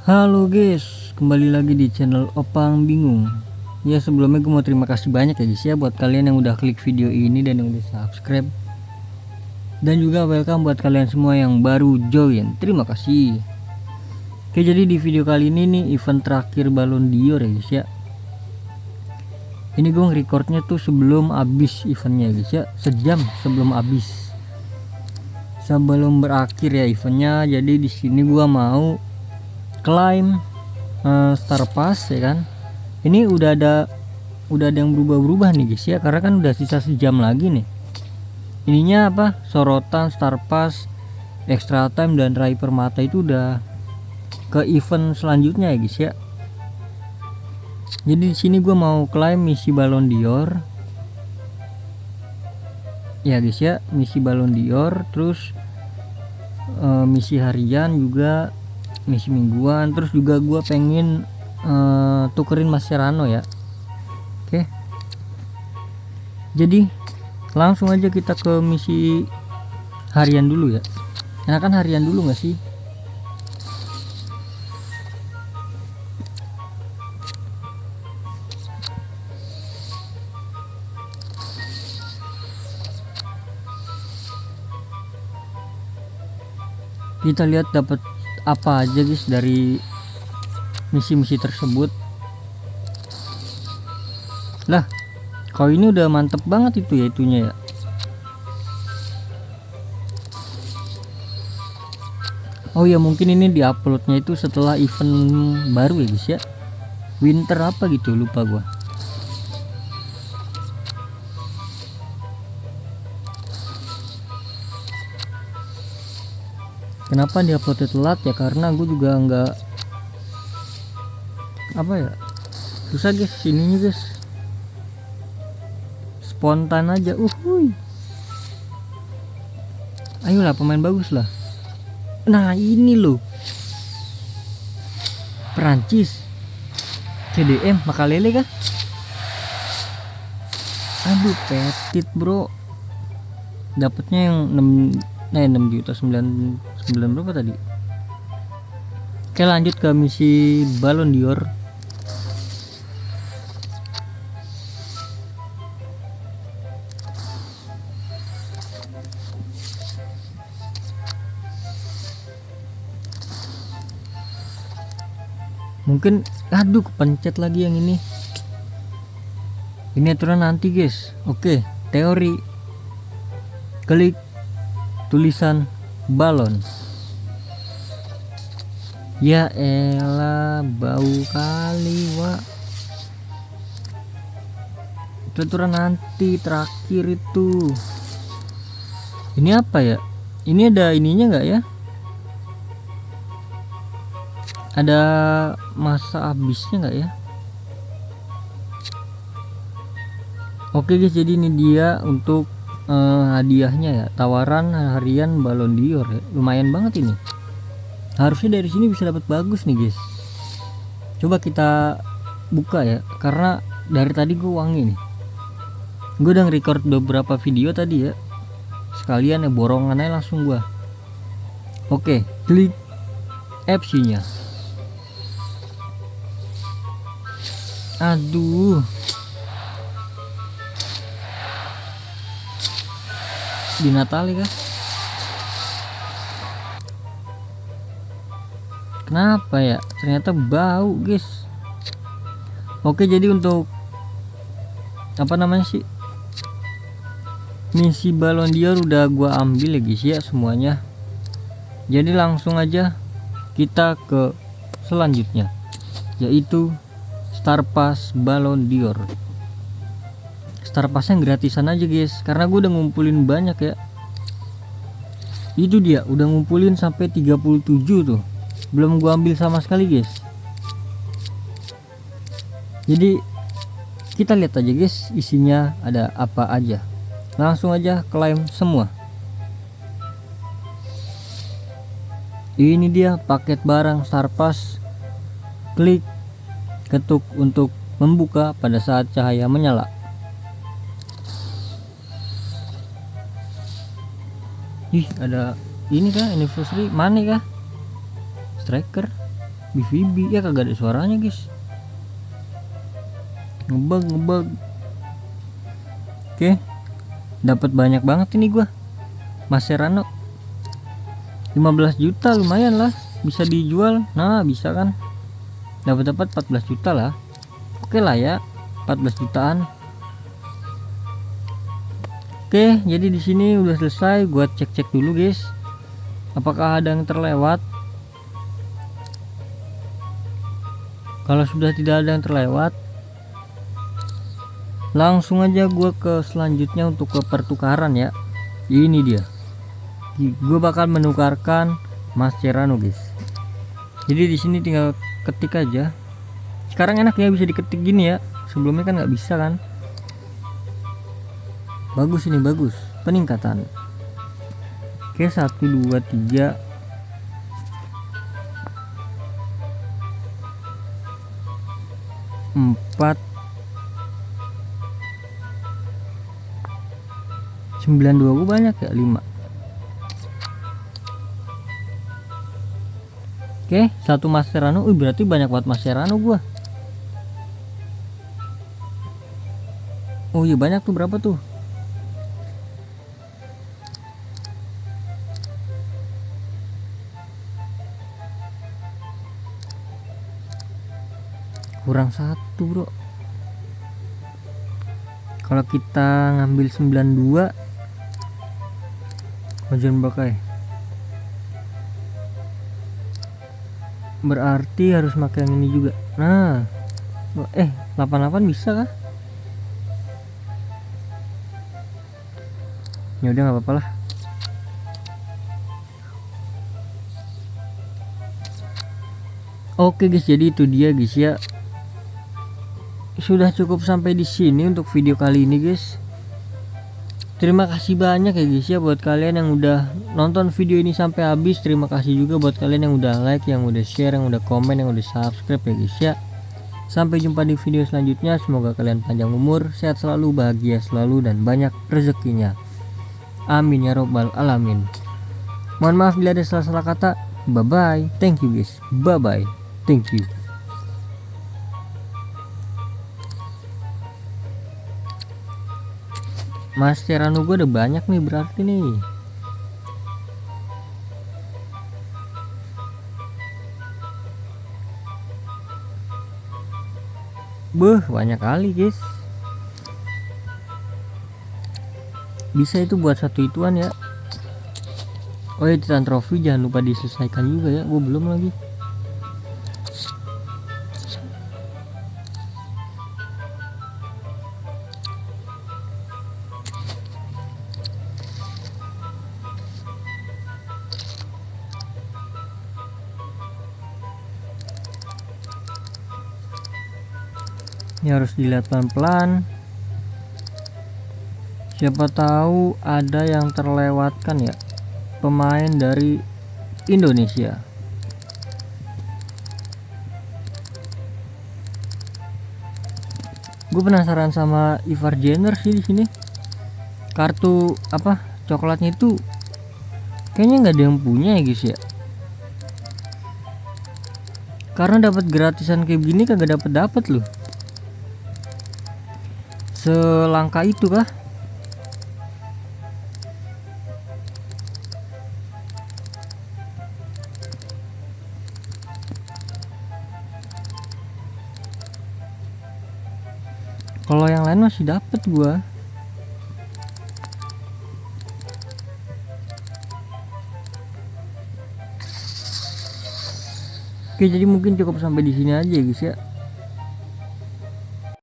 Halo guys, kembali lagi di channel Opang Bingung. Ya sebelumnya gue mau terima kasih banyak ya guys ya buat kalian yang udah klik video ini dan yang udah subscribe. Dan juga welcome buat kalian semua yang baru join. Terima kasih. Oke, jadi di video kali ini nih event terakhir Ballon d'Or ya guys ya. Ini gue nge-recordnya tuh sebelum habis eventnya guys ya, sejam sebelum habis. Sebelum berakhir ya eventnya, jadi di sini gue mau klaim Star Pass ya kan. Ini udah ada yang berubah-berubah nih guys ya, karena kan udah sisa sejam lagi nih. Ininya apa? Sorotan, Star Pass, Extra Time dan Rai Permata itu udah ke event selanjutnya ya guys ya. Jadi di sini gue mau klaim misi Ballon d'Or. Ya guys ya, misi Ballon d'Or, terus misi harian juga, misi mingguan, terus juga gue pengen tukerin Mascherano ya. Oke, jadi langsung aja kita ke misi harian dulu ya. Enakan harian dulu nggak sih? Kita lihat dapat apa aja guys dari misi-misi tersebut. Lah, kalau ini udah mantep banget itu ya itunya ya. Oh ya, mungkin ini diuploadnya itu setelah event baru ya guys ya. Winter apa gitu, lupa gua. Kenapa diuploadnya telat ya? Karena gue juga nggak apa ya, susah guys ininya guys, spontan aja. Ayolah pemain bagus lah. Nah ini loh, Perancis, CDM Makalele kah? Aduh Petit bro, dapatnya yang 6 juta 9 berapa tadi. Oke, lanjut ke misi Ballon d'Or. Mungkin aduh kepencet lagi yang ini aturan nanti guys. Oke, teori, klik tulisan balon. Ya elah, bau kali wa. Aturan nanti terakhir itu. Ini apa ya? Ini ada ininya nggak ya? Ada masa habisnya nggak ya? Oke guys, jadi ini dia untuk hadiahnya ya, tawaran harian Ballon d'Or ya. Lumayan banget ini. Harusnya dari sini bisa dapat bagus nih guys. Coba kita buka ya, karena dari tadi gue wangi nih. Gue udah nge-record beberapa video tadi ya. Sekalian ya borongan aja langsung gue. Oke, klik FC-nya. Aduh, di Natali kah? Kenapa ya? Ternyata bau guys. Oke, jadi untuk apa namanya sih, misi Ballon d'Or udah gua ambil ya guys ya semuanya. Jadi langsung aja kita ke selanjutnya, yaitu Star Pass Ballon d'Or. Star Passnya gratisan aja guys, karena gue udah ngumpulin banyak ya. Itu dia udah ngumpulin sampai 37 tuh, belum gue ambil sama sekali guys. Jadi kita lihat aja guys isinya ada apa aja. Langsung aja klaim semua. Ini dia paket barang Star Pass. Klik ketuk untuk membuka pada saat cahaya menyala. Ih, ada ini kah, anniversary, mana kah, striker. BVB ya, kagak ada suaranya guys. Ngebug. Oke, dapat banyak banget ini gua. Mascherano 15 juta, lumayan lah, bisa dijual. Nah, bisa kan, dapat 14 juta lah. Oke lah ya, 14 jutaan. Oke, jadi di sini udah selesai. Gua cek dulu guys, apakah ada yang terlewat. Kalau sudah tidak ada yang terlewat, langsung aja gue ke selanjutnya untuk ke pertukaran ya. Ini dia, gue bakal menukarkan Mascherano guys. Jadi di sini tinggal ketik aja. Sekarang enak ya, bisa diketik gini ya, sebelumnya kan nggak bisa kan. Bagus, ini bagus peningkatan. Oke, 1 2 3 4 92 gue banyak ya, 5. Oke, 1 Mascherano. Berarti banyak banget Mascherano gua. Oh iya, banyak tuh. Berapa tuh? Kurang 1 bro. Kalau kita ngambil 92 wajan bakai, berarti harus pakai yang ini juga. Nah, 88 bisa kah? Ya udah, nggak apa-apa lah. Oke guys, jadi itu dia guys ya. Sudah cukup sampai di sini untuk video kali ini guys. Terima kasih banyak ya guys ya buat kalian yang udah nonton video ini sampai habis. Terima kasih juga buat kalian yang udah like, yang udah share, yang udah komen, yang udah subscribe ya guys ya. Sampai jumpa di video selanjutnya. Semoga kalian panjang umur, sehat selalu, bahagia selalu, dan banyak rezekinya. Amin ya robbal alamin. Mohon maaf bila ada salah-salah kata. Bye bye. Thank you guys. Bye bye. Thank you. Mascherano gue udah banyak nih berarti nih. Banyak kali guys. Bisa itu buat satu ituan ya. Oh ya, Titan Trophy jangan lupa diselesaikan juga ya. Gue belum lagi. Ini harus dilihat pelan-pelan. Siapa tahu ada yang terlewatkan ya, pemain dari Indonesia. Gue penasaran sama Ivar Jenner sih di sini. Kartu apa coklatnya itu kayaknya nggak ada yang punya ya guys ya. Karena dapat gratisan kayak gini kagak dapat loh. Selangka itu kah? Kalau yang lain masih dapat gua. Oke, jadi mungkin cukup sampai di sini aja guys ya.